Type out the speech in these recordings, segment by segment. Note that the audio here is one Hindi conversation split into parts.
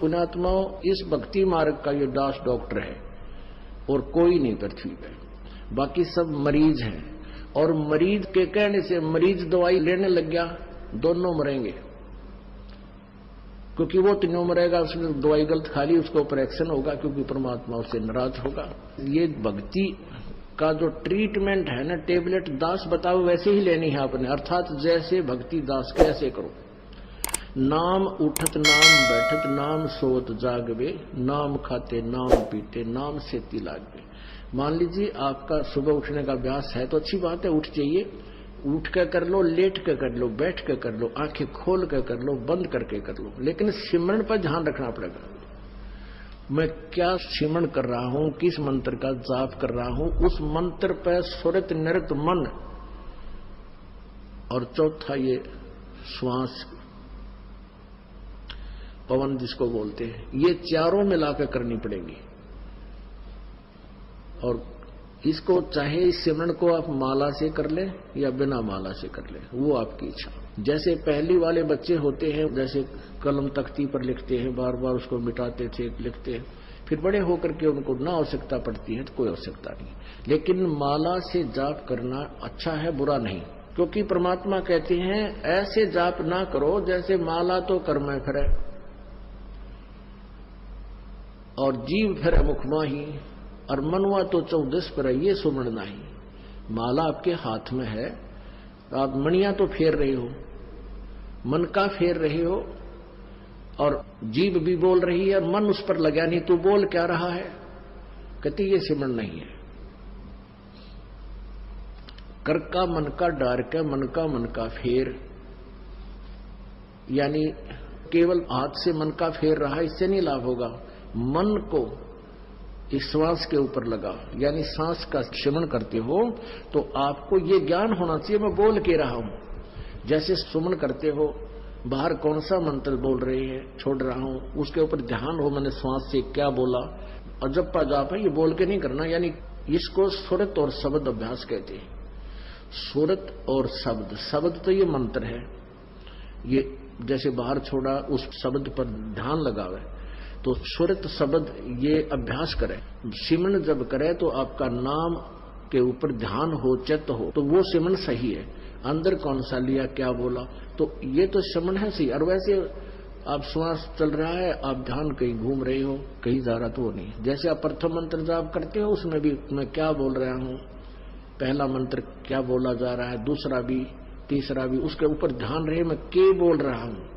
पुण्यात्माओं, इस भक्ति मार्ग का ये दास डॉक्टर है और कोई नहीं पृथ्वी पे, बाकी सब मरीज हैं। और मरीज के कहने से मरीज दवाई लेने लग गया, दोनों मरेंगे, क्योंकि वो तीनों मरेगा, उसने दवाई गलत खा ली, उसको ऊपर एक्शन होगा, क्योंकि परमात्मा उससे नाराज होगा। ये भक्ति का जो ट्रीटमेंट है ना, टेबलेट दास बताओ वैसे ही लेनी है आपने, अर्थात जैसे भक्ति दास के ऐसे करो। नाम उठत नाम बैठत नाम सोत जागवे, नाम खाते नाम पीते नाम सेती लागवे। मान लीजिए आपका सुबह उठने का अभ्यास है तो अच्छी बात है, उठ जाइए, उठ कर कर लो, लेट कर कर लो, बैठ कर कर लो, आंखें खोल कर कर लो, बंद करके कर लो, लेकिन सिमरन पर ध्यान रखना पड़ेगा। मैं क्या सिमरन कर रहा हूं, किस मंत्र का जाप कर रहा हूं, उस मंत्र पर सुरत निरत मन। और चौथा ये श्वास, पवन जिसको बोलते हैं, ये चारों मिलाकर करनी पड़ेगी। और इसको चाहे इस सिमरन को आप माला से कर ले या बिना माला से कर ले, वो आपकी इच्छा। जैसे पहली वाले बच्चे होते हैं, जैसे कलम तख्ती पर लिखते हैं, बार बार उसको मिटाते थे, लिखते हैं, फिर बड़े होकर के उनको ना आवश्यकता पड़ती है तो कोई आवश्यकता नहीं। लेकिन माला से जाप करना अच्छा है, बुरा नहीं, क्योंकि परमात्मा कहते हैं ऐसे जाप ना करो जैसे माला तो कर में फिरे और जीव फिर मुखमा ही, और मनवा तो 14 पर ये सुमरण नहीं। माला आपके हाथ में है, आप मणियां तो फेर रहे हो, मन का फेर रहे हो, और जीभ भी बोल रही है, मन उस पर लगा नहीं, तू बोल क्या रहा है, कहती ये सिमरण नहीं है। कर का मन का डार के मन का फेर, यानी केवल हाथ से मन का फेर रहा, इससे नहीं लाभ होगा। मन को इस श्वास के ऊपर लगा, यानी सांस का सिमरन करते हो तो आपको ये ज्ञान होना चाहिए मैं बोल के रहा हूं। जैसे सुमन करते हो, बाहर कौन सा मंत्र बोल रहे हैं, छोड़ रहा हूं, उसके ऊपर ध्यान हो, मैंने श्वास से क्या बोला। और जब जाप है ये बोल के नहीं करना, यानी इसको सुरत और शब्द अभ्यास कहते हैं। सुरत और शब्द, शब्द तो ये मंत्र है, ये जैसे बाहर छोड़ा उस शब्द पर ध्यान लगावे, तो सुरत शब्द ये अभ्यास करें। सिमरन जब करे तो आपका नाम के ऊपर ध्यान हो, चित्त हो, तो वो सिमरन सही है। अंदर कौन सा लिया, क्या बोला, तो ये तो सिमरन है सही। और वैसे आप श्वास चल रहा है, आप ध्यान कहीं घूम रहे हो, कहीं जा रहा तो नहीं। जैसे आप प्रथम मंत्र जाप करते हो, उसमें भी मैं क्या बोल रहा हूं, पहला मंत्र क्या बोला जा रहा है, दूसरा भी, तीसरा भी, उसके ऊपर ध्यान रहे मैं क्या बोल रहा हूं।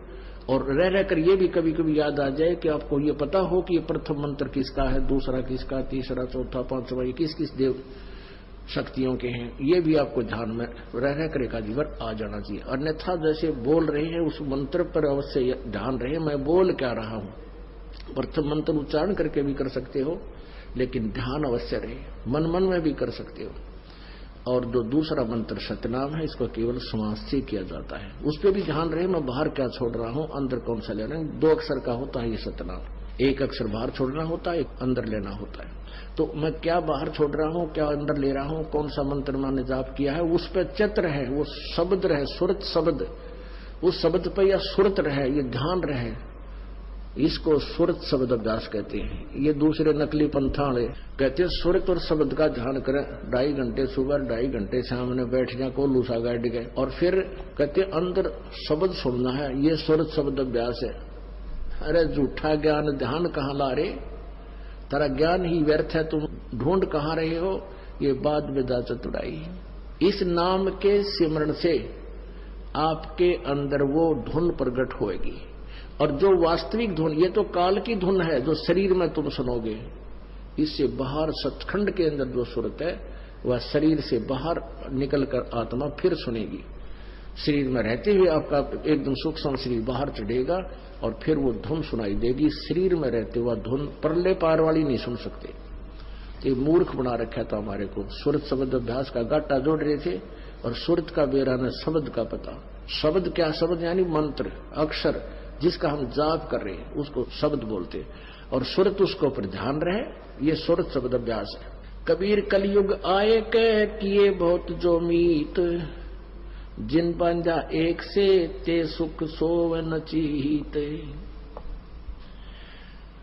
और रह रहकर ये भी कभी कभी याद आ जाए कि आपको ये पता हो कि ये प्रथम मंत्र किसका है, दूसरा किसका, तीसरा, चौथा, पांचवा, ये किस किस देव शक्तियों के हैं, ये भी आपको ध्यान में रह रहकर एक आधी बार आ जाना चाहिए। अन्यथा जैसे बोल रहे हैं उस मंत्र पर अवश्य ध्यान रहे मैं बोल क्या रहा हूं। प्रथम मंत्र उच्चारण करके भी कर सकते हो, लेकिन ध्यान अवश्य रहे, मन मन में भी कर सकते हो। और जो दूसरा मंत्र सतनाम है, इसको केवल श्वास से किया जाता है, उस पर भी ध्यान रहे मैं बाहर क्या छोड़ रहा हूं, अंदर कौन सा ले रहा हूं। 2 अक्षर का होता है ये सतनाम, 1 अक्षर बाहर छोड़ना होता है, 1 अंदर लेना होता है। तो मैं क्या बाहर छोड़ रहा हूं, क्या अंदर ले रहा हूं, कौन सा मंत्र मैंने जाप किया है, उस पर चित्त रहे, वो शब्द रहे, सुरत शब्द, उस शब्द पर या सुरत रहे, ये ध्यान रहे, इसको सुरत शब्द अभ्यास कहते हैं। ये दूसरे नकली पंथाड़े कहते हैं सुरत और शब्द का ध्यान करें, 2.5 घंटे सुबह, 2.5 घंटे सामने बैठ जा को लूसा गाड़ गए, और फिर कहते अंदर शब्द सुनना है, ये सुरत शब्द अभ्यास है। अरे झूठा ज्ञान ध्यान कहाँ ला रहे, तेरा ज्ञान ही व्यर्थ है, तुम ढूंढ कहाँ रहे हो, ये बाद में जा चतुराई। इस नाम के सिमरण से आपके अंदर वो धुन प्रकट होएगी, और जो वास्तविक धुन, ये तो काल की धुन है जो शरीर में तुम सुनोगे, इससे बाहर सचखंड के अंदर जो सुरत है वह शरीर से बाहर निकलकर आत्मा फिर सुनेगी। शरीर में रहते हुए आपका एकदम सूक्ष्म शरीर बाहर चढ़ेगा और फिर वो धुन सुनाई देगी। शरीर में रहते हुआ धुन परले पार वाली नहीं सुन सकते, ये मूर्ख बना रखा था हमारे को। सुरत शब्द अभ्यास का गाटा जोड़ रहे थे और सुरत का बेरा न शब्द का पता। शब्द क्या, शब्द यानी मंत्र, अक्षर जिसका हम जाप कर रहे हैं उसको शब्द बोलते, और सुरत उसको पर ध्यान रहे, ये सुरत शब्द अभ्यास है। कबीर कलयुग आए कह किए बहुत जो मीत, जिन बांधा एक से ते सुख सोव न चीत।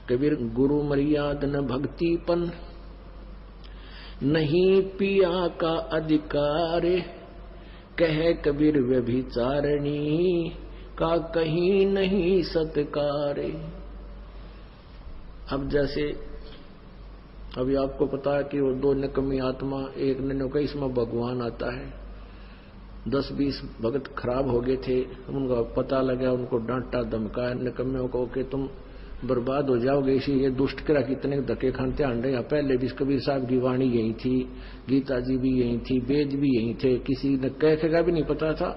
कबीर गुरु मर्याद न भक्तिपन, नहीं पिया का अधिकार, कह कबीर व्यभिचारिणी का कहीं नहीं सत्कार। अब जैसे अभी आपको पता है कि वो दो निकम्मी आत्मा, एक ने कहा इसमें भगवान आता है, 10-20 भगत खराब हो गए थे, उनका पता लगा, उनको डांटा धमकाया निकम्मियों को कि तुम बर्बाद हो जाओगे, इसी ये दुष्ट करा कितने धक्के खानते आंडे। पहले भी कबीर साहब की वाणी यही थी, गीता जी भी यही थी, वेद भी यही थे, किसी ने कह का भी नहीं पता था।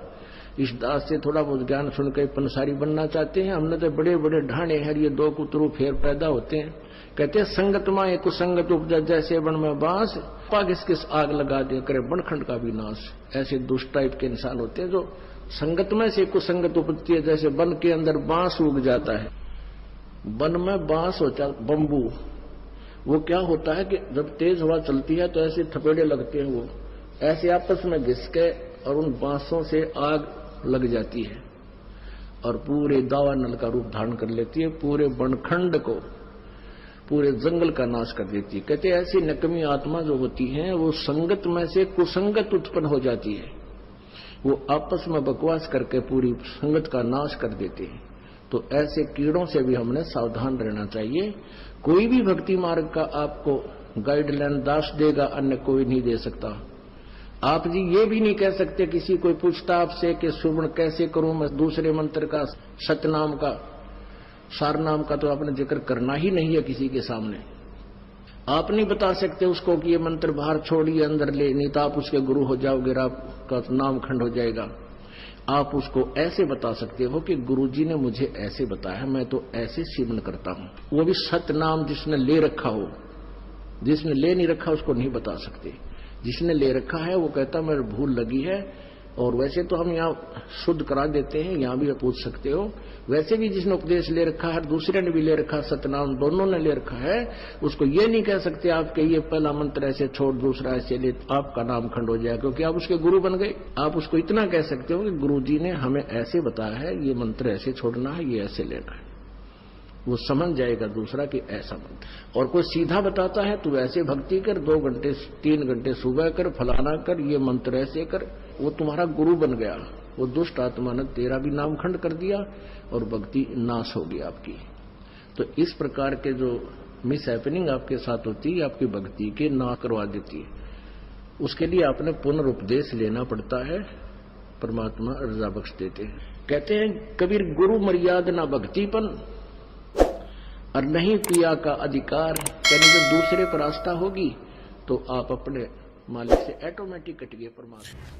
इस दास से थोड़ा बहुत ज्ञान सुन के पंसारी बनना चाहते हैं। हमने तो बड़े बड़े ढाणे हैं, ये दो कुतरू फेर पैदा होते हैं। कहते हैं संगत माए कुसंगत उपजा, जैसे बन में बांस, पाग किस आग लगा दे करे बनखंड का भी नाश। ऐसे दुष्ट टाइप के इंसान होते हैं जो संगत में से कुसंगत उपजती है। जैसे वन के अंदर बांस उग जाता है, वन में बांस होता बम्बू, वो क्या होता है कि जब तेज हवा चलती है तो ऐसे थपेड़े लगते हैं, वो ऐसे आपस में घिस के और उन बांसों से आग लग जाती है और पूरे दावानल का रूप धारण कर लेती है, पूरे बनखंड को, पूरे जंगल का नाश कर देती है। कहते हैं ऐसी नकमी आत्मा जो होती है वो संगत में से कुसंगत उत्पन्न हो जाती है, वो आपस में बकवास करके पूरी संगत का नाश कर देते हैं। तो ऐसे कीड़ों से भी हमने सावधान रहना चाहिए। कोई भी भक्ति मार्ग का आपको गाइडलाइन दास देगा, अन्य कोई नहीं दे सकता। आप जी ये भी नहीं कह सकते, किसी कोई पूछता आपसे कि सुवर्ण कैसे करूं मैं, दूसरे मंत्र का, सतनाम का, सारनाम का तो आपने जिक्र करना ही नहीं है किसी के सामने। आप नहीं बता सकते उसको कि ये मंत्र बाहर छोड़िए अंदर ले, नहीं तो आप उसके गुरु हो जाओगे, आपका नाम खंड हो जाएगा। आप उसको ऐसे बता सकते हो कि गुरुजी ने मुझे ऐसे बताया, मैं तो ऐसे सेवन करता हूं। वो भी सतनाम जिसने ले रखा हो, जिसने ले नहीं रखा उसको नहीं बता सकते। जिसने ले रखा है वो कहता मेरे भूल लगी है। और वैसे तो हम यहाँ शुद्ध करा देते हैं, यहाँ भी आप पूछ सकते हो। वैसे भी जिसने उपदेश ले रखा है, दूसरे ने भी ले रखा, सतनाम दोनों ने ले रखा है, उसको ये नहीं कह सकते आप कि ये पहला मंत्र ऐसे छोड़ दूसरा ऐसे ले, आपका नाम खंड हो जाए, क्योंकि आप उसके गुरु बन गए। आप उसको इतना कह सकते हो कि गुरुजी ने हमें ऐसे बताया है, ये मंत्र ऐसे छोड़ना है, ये ऐसे लेना है, वो समझ जाएगा दूसरा कि ऐसा मंत्र। और कोई सीधा बताता है तू ऐसे भक्ति कर, 2 घंटे 3 घंटे सुबह कर, फलाना कर, ये मंत्र ऐसे कर, वो तुम्हारा गुरु बन गया। वो दुष्ट आत्मा ने तेरा भी नाम खंड कर दिया और भक्ति नाश होगी आपकी। तो इस प्रकार के जो मिस हैपनिंग आपके साथ होती है, आपकी भक्ति के ना करवा देती है। उसके लिए आपने पुनरुपदेश लेना पड़ता है, परमात्मा रजा बख्श देते हैं। कहते हैं कबीर गुरु मर्याद ना भक्तिपन, और नहीं पिया का अधिकार। यानी जब दूसरे पर आस्था होगी तो आप अपने मालिक से ऑटोमेटिक कट गए परमात्मा।